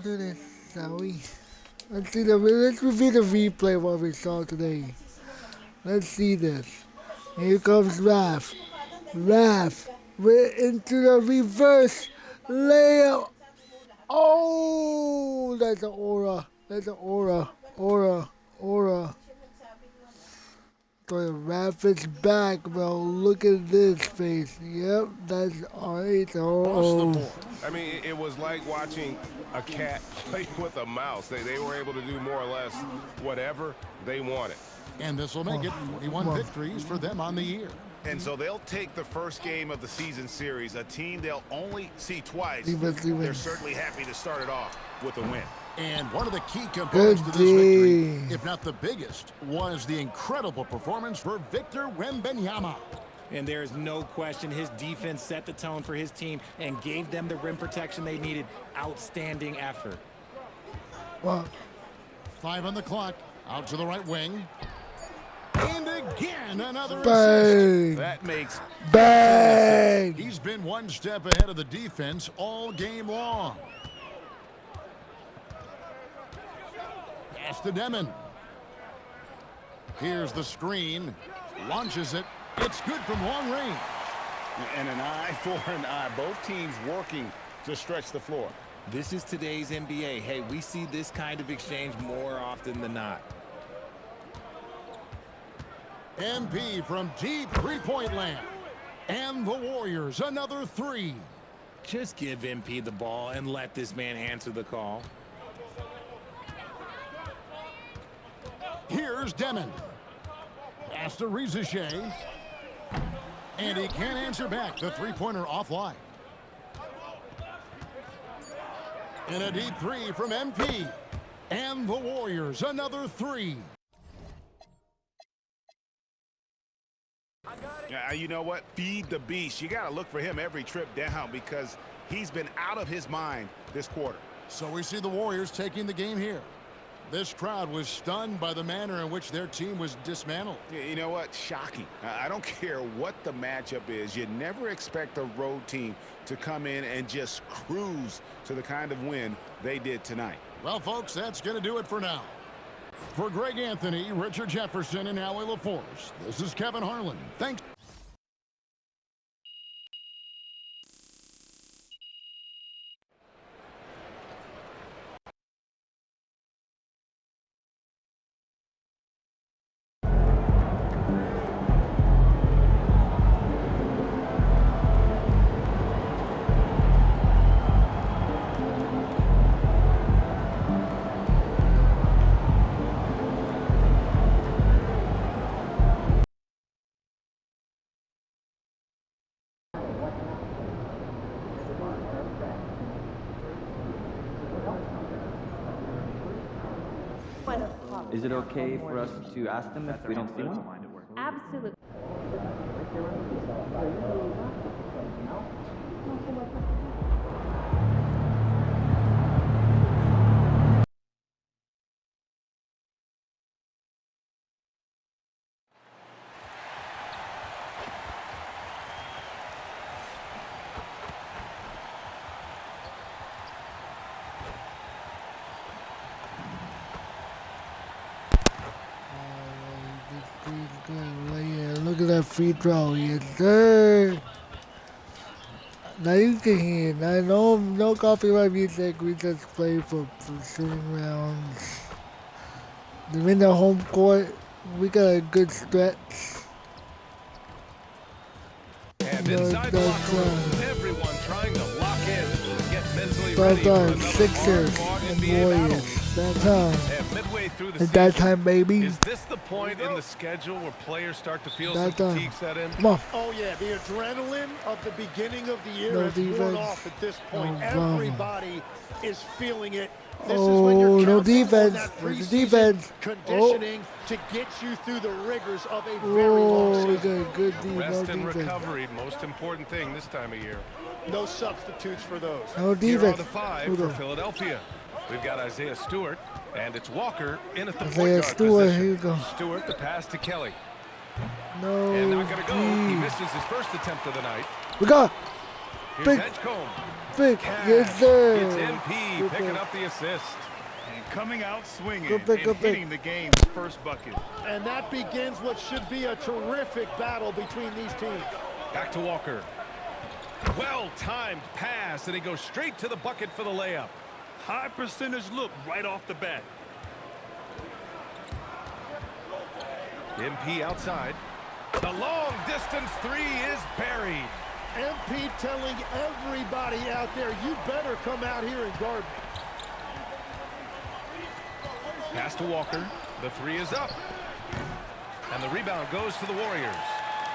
do this, shall we? Let's review the replay of what we saw today. Let's see this. Here comes Raph. Raph. We're into the reverse layup. Oh, that's an aura. That's an aura. Aura. So the Raph is back, bro. Look at this face. Yep, that's alright. Oh. I mean, it was like watching a cat play with a mouse. They were able to do more or less whatever they wanted. And this will make it 41 victories for them on the year. And so they'll take the first game of the season series, a team they'll only see twice. They're certainly happy to start it off with a win. And one of the key components to this victory, if not the biggest, was the incredible performance for Victor Wembanyama. And there is no question his defense set the tone for his team and gave them the rim protection they needed. Outstanding effort. Wow. 5 on the clock. Out to the right wing. And again, another Bang. assist. That makes Bang! He's been one step ahead of the defense all game long. Pass to Demon. Here's the screen. Launches it. It's good from long range. and an eye for an eye. Both teams working to stretch the floor. This is today's NBA. Hey, we see this kind of exchange more often than not. MP from deep three-point land. And the Warriors, another 3. Just give MP the ball and let this man answer the call. Here's Demon. Pass to Rizichet. And he can't answer back. The three-pointer offline. And a deep 3 from MP. And the Warriors, another 3. Yeah, you know what? Feed the beast. You got to look for him every trip down because he's been out of his mind this quarter. So we see the Warriors taking the game here. This crowd was stunned by the manner in which their team was dismantled. You know what? Shocking. I don't care what the matchup is. You never expect a road team to come in and just cruise to the kind of win they did tonight. Well, folks, that's going to do it for now. For Greg Anthony, Richard Jefferson, and Allie LaForce, this is Kevin Harlan. Thanks. Is it okay for us to ask them if we don't see one? Absolutely. Look at that free throw, yes sir. Now you can hear. Now no copyright music. We just play for shooting rounds. They're in the home court. We got a good stretch. And inside the locker room, everyone trying to lock in and get mentally ready for another Sixers hard-fought and NBA Warriors. battle. That time. And midway through the It's that season, time, baby. is this the point in the schedule where players start to feel some That time. fatigue set in? Come on. Oh, yeah, the adrenaline of the beginning of the year No has worn defense. off at this point. No drama. Everybody is feeling it. This is when you're Oh, no counting on defense. that Where's the preseason defense? conditioning to get you through the rigors of a very Oh, long we season. got good defense. Rest No and defense. recovery, most important thing this time of year. No substitutes for those. No Here are defense. the 5 Who for the- Philadelphia. We've got Isaiah Stewart, and it's Walker in at the Isaiah point guard Stewart, position. here you go. Stewart, the pass to Kelly. No. And not going to go. He D. misses his first attempt of the night. We got. Here's Edgecombe. Pick. Cash. Yes, sir. It's MP Good picking pick. up the assist. And coming out swinging Good pick, and good pick. hitting the game's first bucket. And that begins what should be a terrific battle between these teams. Back to Walker. Well-timed pass, and he goes straight to the bucket for the layup. High percentage look right off the bat. MP outside. The long-distance three is buried. MP telling everybody out there, you better come out here and guard. Pass to Walker. The three is up. And the rebound goes to the Warriors.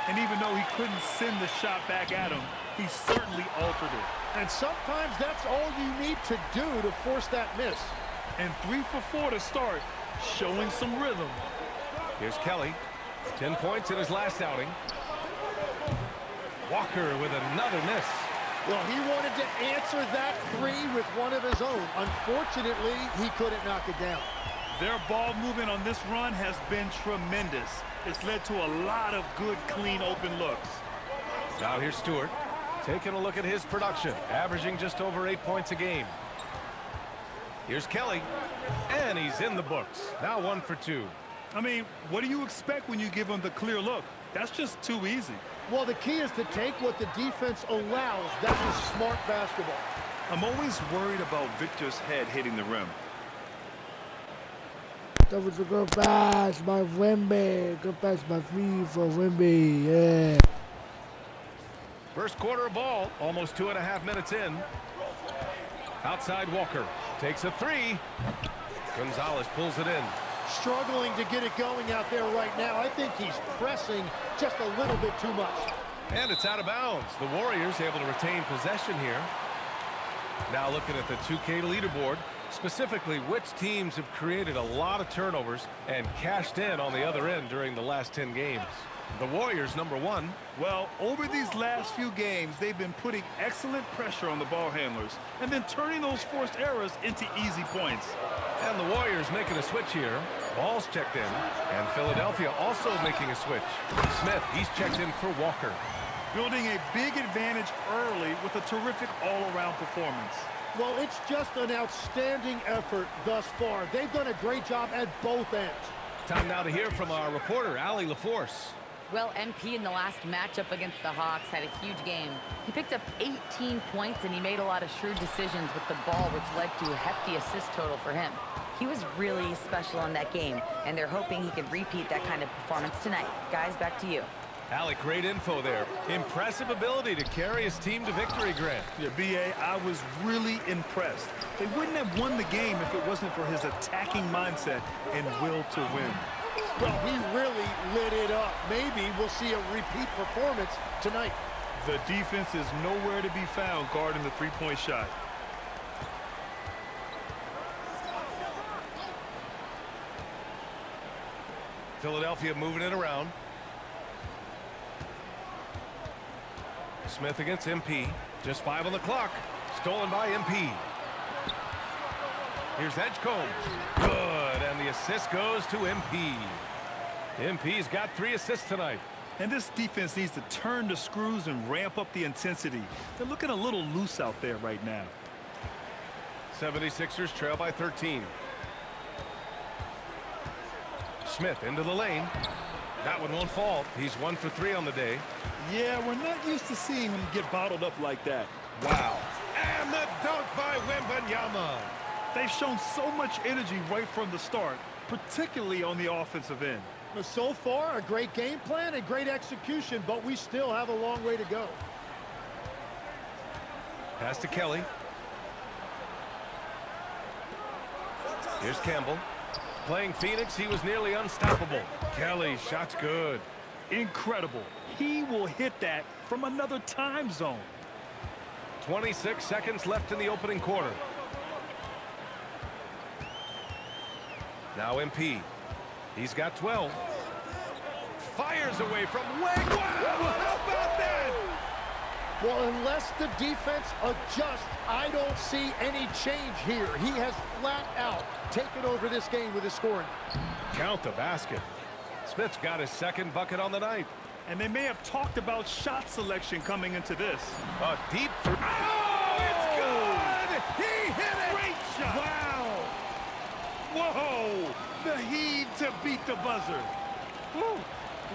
And even though he couldn't send the shot back at him, he certainly altered it. And sometimes that's all you need to do to force that miss. And 3 for 4 to start, showing some rhythm. Here's Kelly. 10 points in his last outing. Walker with another miss. Well, he wanted to answer that three with one of his own. Unfortunately, he couldn't knock it down. Their ball movement on this run has been tremendous. It's led to a lot of good, clean, open looks. Now here's Stewart. Taking a look at his production, averaging just over 8 points a game. Here's Kelly, and he's in the books. Now 1 for 2. I mean, what do you expect when you give him the clear look? That's just too easy. Well, the key is to take what the defense allows. That is smart basketball. I'm always worried about Victor's head hitting the rim. That was a good pass by Wemby. Good pass by me for Wemby. Yeah. First quarter of ball, almost 2.5 minutes in. Outside Walker takes a three. Gonzalez pulls it in. Struggling to get it going out there right now. I think he's pressing just a little bit too much. And it's out of bounds. The Warriors able to retain possession here. Now looking at the 2K leaderboard, specifically which teams have created a lot of turnovers and cashed in on the other end during the last 10 games. The Warriors, #1. Well, over these last few games, they've been putting excellent pressure on the ball handlers and then turning those forced errors into easy points. And the Warriors making a switch here. Ball's checked in. And Philadelphia also making a switch. Smith, he's checked in for Walker. Building a big advantage early with a terrific all-around performance. Well, it's just an outstanding effort thus far. They've done a great job at both ends. Time now to hear from our reporter, Allie LaForce. Well, MP in the last matchup against the Hawks had a huge game. He picked up 18 points, and he made a lot of shrewd decisions with the ball, which led to a hefty assist total for him. He was really special in that game, and they're hoping he can repeat that kind of performance tonight. Guys, back to you. Allie, great info there. Impressive ability to carry his team to victory, Grant. Yeah, B.A., I was really impressed. They wouldn't have won the game if it wasn't for his attacking mindset and will to win. Well, he really lit it up. Maybe we'll see a repeat performance tonight. The defense is nowhere to be found guarding the three-point shot. Philadelphia moving it around. Smith against MP. Just 5 on the clock. Stolen by MP. Here's Edgecombe. Good, and the assist goes to MP. MP's got 3 assists tonight. And this defense needs to turn the screws and ramp up the intensity. They're looking a little loose out there right now. 76ers trail by 13. Smith into the lane. That one won't fall. He's 1 for 3 on the day. Yeah, we're not used to seeing him get bottled up like that. Wow. And the dunk by Wembanyama. They've shown so much energy right from the start, particularly on the offensive end. So far, a great game plan and great execution, but we still have a long way to go. Pass to Kelly. Here's Campbell. Playing Phoenix, he was nearly unstoppable. Kelly, shot's good. Incredible. He will hit that from another time zone. 26 seconds left in the opening quarter. Now MP. He's got 12. Fires away from way. Wow, how about that? Well, unless the defense adjusts, I don't see any change here. He has flat out taken over this game with his scoring. Count the basket. Smith's got his second bucket on the night. And they may have talked about shot selection coming into this. A deep three. Oh, it's good! He hit it! Great shot! Wow! Whoa! The heave to beat the buzzer. Woo.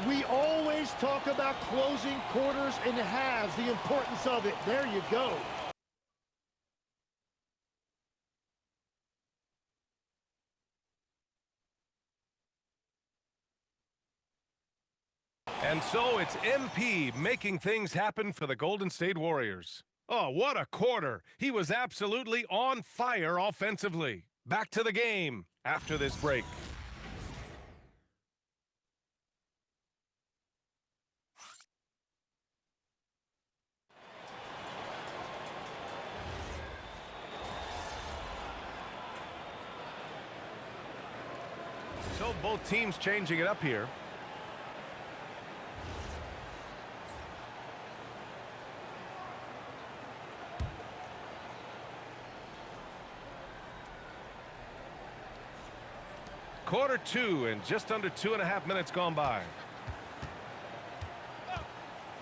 We always talk about closing quarters and halves, the importance of it. There you go. And so it's MP making things happen for the Golden State Warriors. Oh, what a quarter. He was absolutely on fire offensively. Back to the game after this break. So both teams changing it up here. Quarter two and just under 2.5 minutes gone by.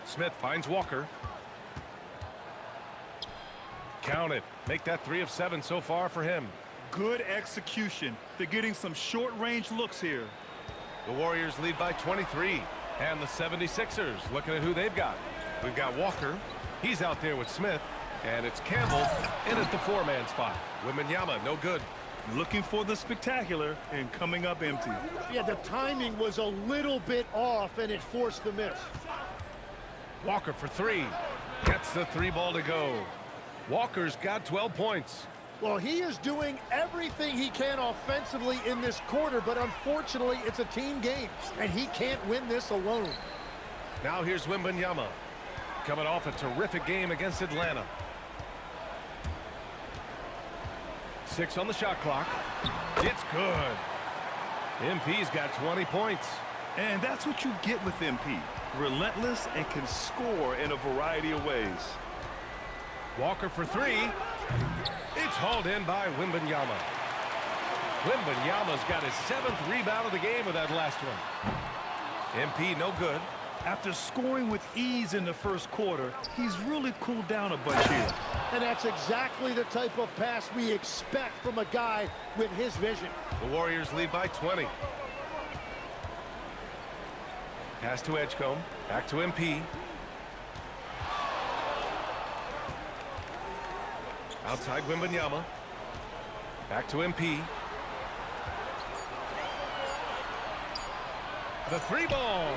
Smith finds Walker. Count it. Make that 3 of 7 so far for him. Good execution. They're getting some short-range looks here. The Warriors lead by 23. And the 76ers looking at who they've got. We've got Walker. He's out there with Smith. And it's Campbell in at the 4-man spot. Wembanyama, no good. Looking for the spectacular and coming up empty. Yeah, the timing was a little bit off, and it forced the miss. Walker for 3. Gets the 3 ball to go. Walker's got 12 points. Well, he is doing everything he can offensively in this quarter, but unfortunately, it's a team game, and he can't win this alone. Now here's Wembanyama. Coming off a terrific game against Atlanta. 6 on the shot clock. It's good. MP's got 20 points. And that's what you get with MP. Relentless and can score in a variety of ways. Walker for 3. It's hauled in by Wembanyama. Wembanyama's got his 7th rebound of the game with that last one. MP no good. After scoring with ease in the first quarter, he's really cooled down a bunch here. And that's exactly the type of pass we expect from a guy with his vision. The Warriors lead by 20. Pass to Edgecombe. Back to MP. Outside Wembanyama. Back to MP. The 3 ball.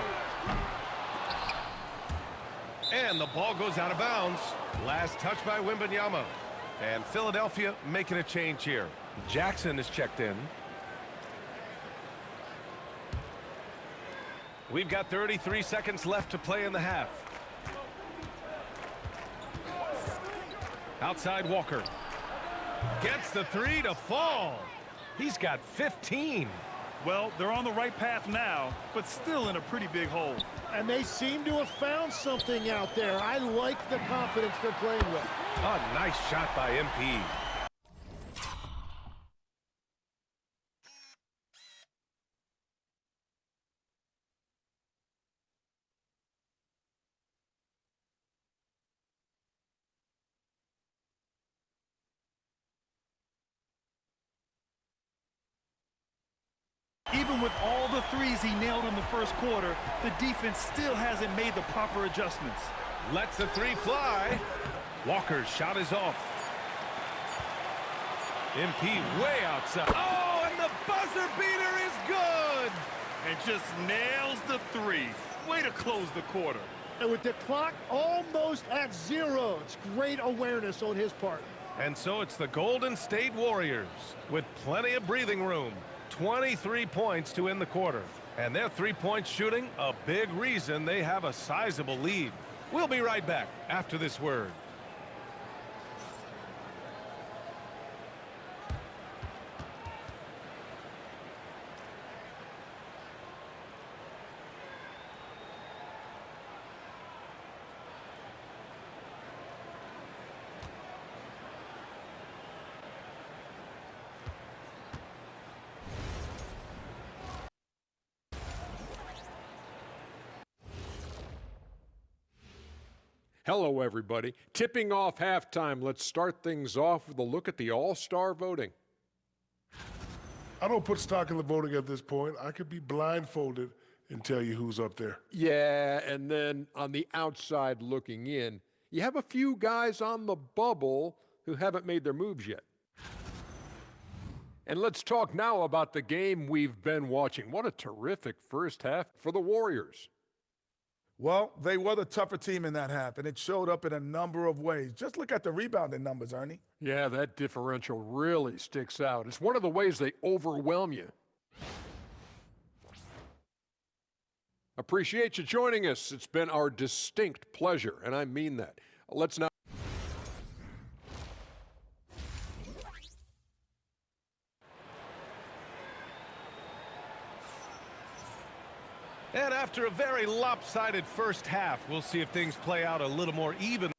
And the ball goes out of bounds. Last touch by Wembanyama. And Philadelphia making a change here. Jackson is checked in. We've got 33 seconds left to play in the half. Outside Walker. Gets the 3 to fall. He's got 15. Well, they're on the right path now, but still in a pretty big hole. And they seem to have found something out there. I like the confidence they're playing with. A nice shot by MP. Even with all the threes he nailed in the first quarter, the defense still hasn't made the proper adjustments. Lets the 3 fly. Walker's shot is off. MP way outside. Oh, and the buzzer beater is good. And just nails the 3. Way to close the quarter. And with the clock almost at 0, it's great awareness on his part. And so it's the Golden State Warriors with plenty of breathing room. 23 points to end the quarter. And their 3-point shooting, a big reason they have a sizable lead. We'll be right back after this word. Hello, everybody. Tipping off halftime. Let's start things off with a look at the All-Star voting. I don't put stock in the voting at this point. I could be blindfolded and tell you who's up there. Yeah, and then on the outside looking in, you have a few guys on the bubble who haven't made their moves yet. And let's talk now about the game we've been watching. What a terrific first half for the Warriors. Well, they were the tougher team in that half, and it showed up in a number of ways. Just look at the rebounding numbers, Ernie. Yeah, that differential really sticks out. It's one of the ways they overwhelm you. Appreciate you joining us. It's been our distinct pleasure, and I mean that. Let's now. And after a very lopsided first half, we'll see if things play out a little more even.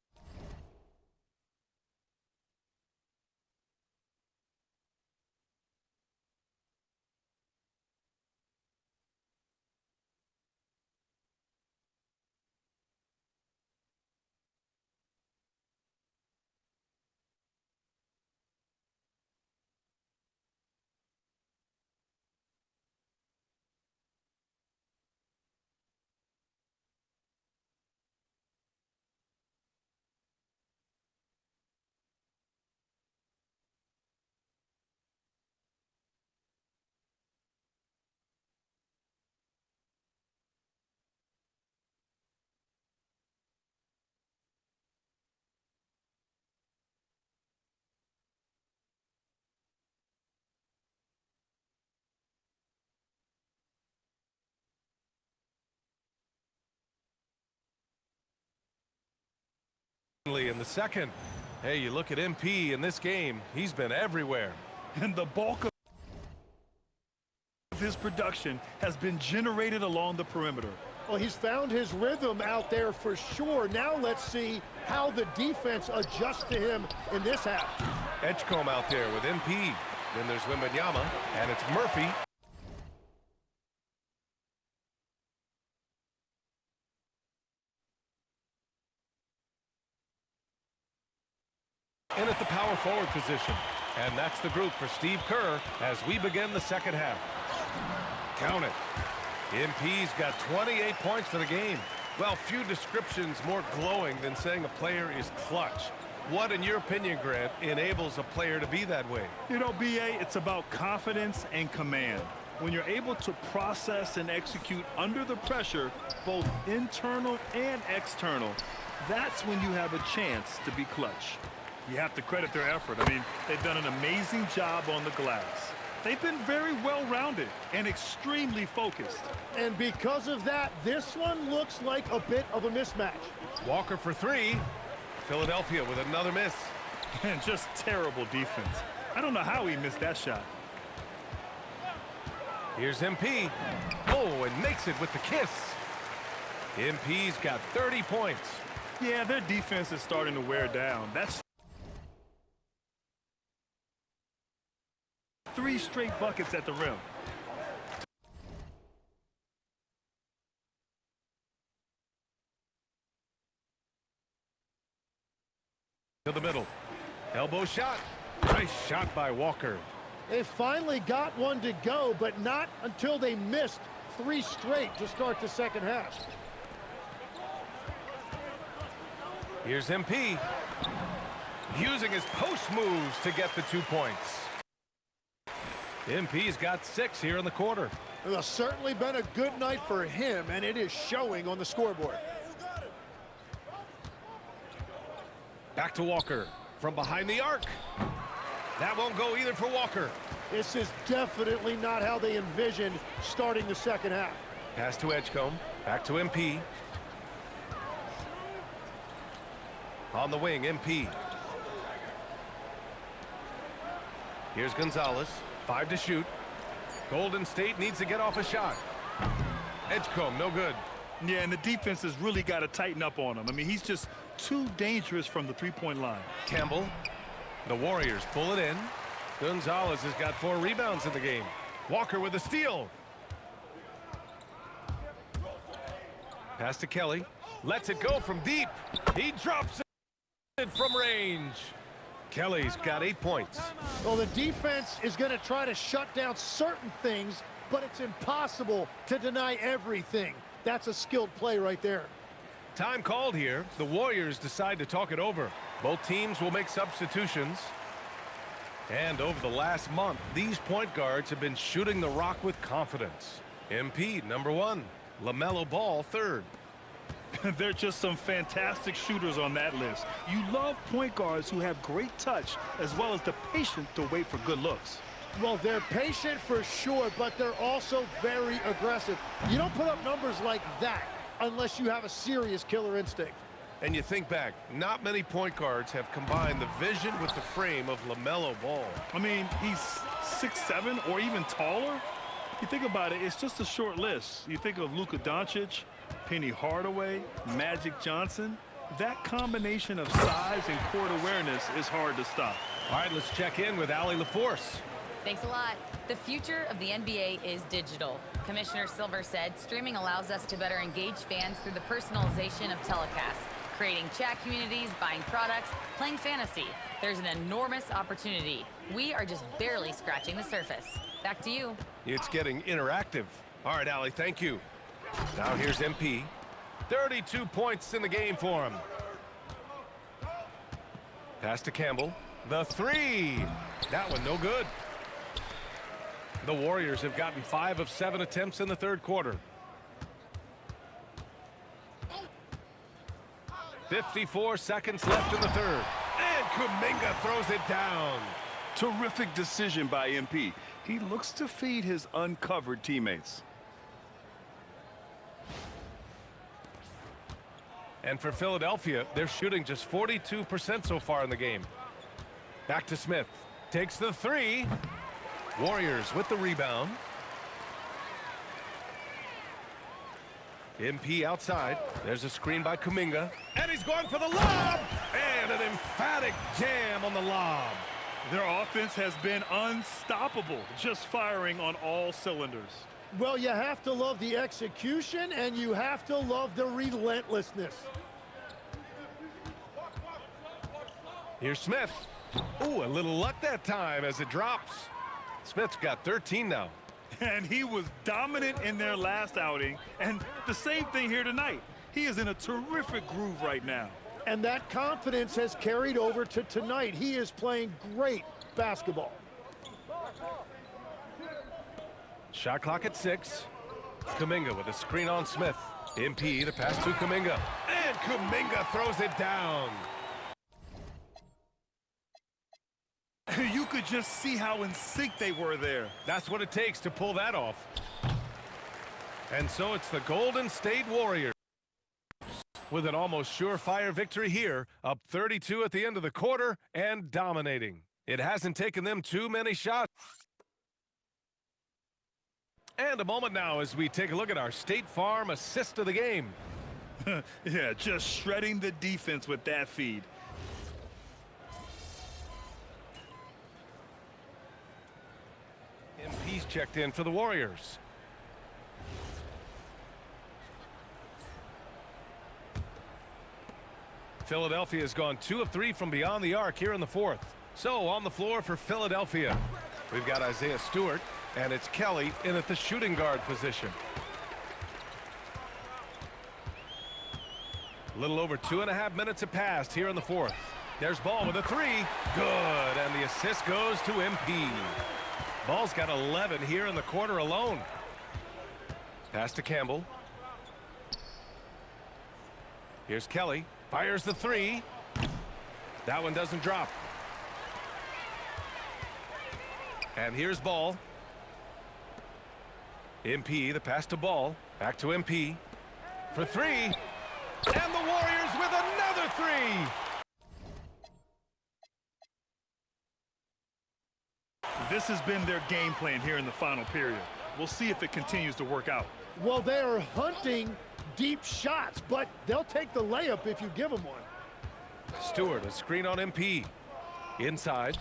In the second, hey, you look at MP in this game, he's been everywhere. And the bulk of his production has been generated along the perimeter. Well, he's found his rhythm out there for sure. Now let's see how the defense adjusts to him in this half. Edgecombe out there with MP. Then there's Wembanyama, and it's Murphy. In at the power forward position. And that's the group for Steve Kerr as we begin the second half. Count it. MP's got 28 points for the game. Well, few descriptions more glowing than saying a player is clutch. What, in your opinion, Grant, enables a player to be that way? You know, BA, it's about confidence and command. When you're able to process and execute under the pressure, both internal and external, that's when you have a chance to be clutch. You have to credit their effort. I mean, they've done an amazing job on the glass. They've been very well-rounded and extremely focused. And because of that, this one looks like a bit of a mismatch. Walker for three. Philadelphia with another miss. And just terrible defense. I don't know how he missed that shot. Here's MP. Oh, and makes it with the kiss. MP's got 30 points. Yeah, their defense is starting to wear down. That's 3 straight buckets at the rim. To the middle. Elbow shot. Nice shot by Walker. They finally got one to go, but not until they missed 3 straight to start the second half. Here's MP. Using his post moves to get the 2 points. MP's got 6 here in the quarter. Well, it's certainly been a good night for him, and it is showing on the scoreboard. Back to Walker from behind the arc. That won't go either for Walker. This is definitely not how they envisioned starting the second half. Pass to Edgecombe. Back to MP. On the wing, MP. Here's Gonzalez. 5 to shoot. Golden State needs to get off a shot. Edgecombe, no good. Yeah, and the defense has really got to tighten up on him. I mean, he's just too dangerous from the three-point line. Campbell. The Warriors pull it in. Gonzalez has got 4 rebounds in the game. Walker with a steal. Pass to Kelly. Lets it go from deep. He drops it from range. Kelly's got 8 points. Well, the defense is going to try to shut down certain things, but it's impossible to deny everything. That's a skilled play right there. Time called here. The Warriors decide to talk it over. Both teams will make substitutions. And over the last month, these point guards have been shooting the rock with confidence. MP, number 1. LaMelo Ball, 3rd. They're just some fantastic shooters on that list. You love point guards who have great touch as well as the patience to wait for good looks. Well, they're patient for sure, but they're also very aggressive. You don't put up numbers like that unless you have a serious killer instinct. And you think back, not many point guards have combined the vision with the frame of LaMelo Ball. I mean, he's 6'7" or even taller. You think about it, it's just a short list. You think of Luka Doncic, Penny Hardaway, Magic Johnson. That combination of size and court awareness is hard to stop. All right, let's check in with Allie LaForce. Thanks a lot. The future of the NBA is digital. Commissioner Silver said streaming allows us to better engage fans through the personalization of telecasts, creating chat communities, buying products, playing fantasy. There's an enormous opportunity. We are just barely scratching the surface. Back to you. It's getting interactive. All right, Allie, thank you. Now here's MP. 32 points in the game for him. Pass to Campbell. The 3. That one no good. The Warriors have gotten 5 of 7 attempts in the 3rd quarter. 54 seconds left in the 3rd. And Kuminga throws it down. Terrific decision by MP. He looks to feed his uncovered teammates. And for Philadelphia, they're shooting just 42% so far in the game. Back to Smith. Takes the 3. Warriors with the rebound. MP outside. There's a screen by Kuminga. And he's going for the lob! And an emphatic jam on the lob. Their offense has been unstoppable, just firing on all cylinders. Well, you have to love the execution, and you have to love the relentlessness. Here's Smith. Ooh, a little luck that time as it drops. Smith's got 13 now. And he was dominant in their last outing, and the same thing here tonight. He is in a terrific groove right now. And that confidence has carried over to tonight. He is playing great basketball. Shot clock at 6. Kuminga with a screen on Smith. MP, the pass to Kuminga. And Kuminga throws it down. You could just see how in sync they were there. That's what it takes to pull that off. And so it's the Golden State Warriors with an almost surefire victory here, up 32 at the end of the quarter and dominating. It hasn't taken them too many shots. And a moment now as we take a look at our State Farm assist of the game. Yeah, just shredding the defense with that feed. MP's checked in for the Warriors. Philadelphia has gone 2 of 3 from beyond the arc here in the 4th. So on the floor for Philadelphia, we've got Isaiah Stewart, and it's Kelly in at the shooting guard position. A little over 2.5 minutes have passed here in the 4th. There's Ball with a 3. Good, and the assist goes to MP. Ball's got 11 here in the quarter alone. Pass to Campbell. Here's Kelly. Fires the 3. That one doesn't drop. And here's Ball. MP, the pass to Ball. Back to MP. For 3. And the Warriors with another 3. This has been their game plan here in the final period. We'll see if it continues to work out. Well, they are hunting deep shots, but they'll take the layup if you give them one. Stewart, a screen on MP. Inside.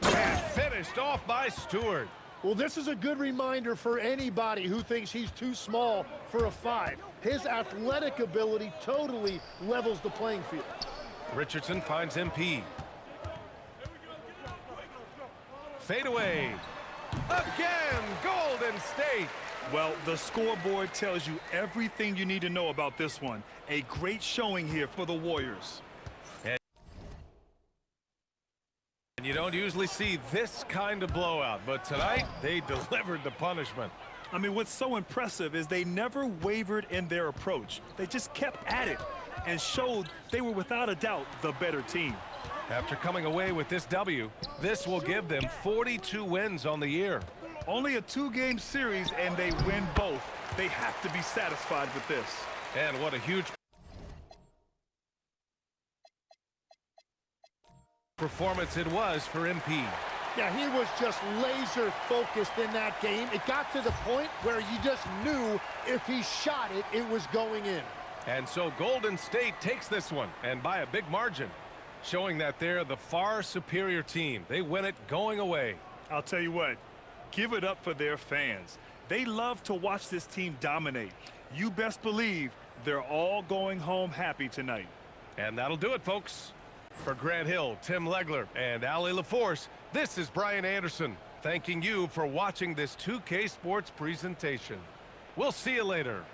And finished off by Stewart. Well, this is a good reminder for anybody who thinks he's too small for a 5. His athletic ability totally levels the playing field. Richardson finds MP. Fade away. Again, Golden State. Well, the scoreboard tells you everything you need to know about this one. A great showing here for the Warriors. And you don't usually see this kind of blowout, but tonight they delivered the punishment. I mean, what's so impressive is they never wavered in their approach. They just kept at it and showed they were without a doubt the better team. After coming away with this W, this will give them 42 wins on the year. Only a 2-game series, and they win both. They have to be satisfied with this. And what a huge performance it was for MP. Yeah, he was just laser focused in that game. It got to the point where you just knew if he shot it, it was going in. And so Golden State takes this one, and by a big margin, showing that they're the far superior team. They win it going away. I'll tell you what, give it up for their fans. They love to watch this team dominate. You best believe they're all going home happy tonight. And that'll do it, folks. For Grant Hill, Tim Legler, and Ali LaForce, this is Brian Anderson, thanking you for watching this 2K Sports presentation. We'll see you later.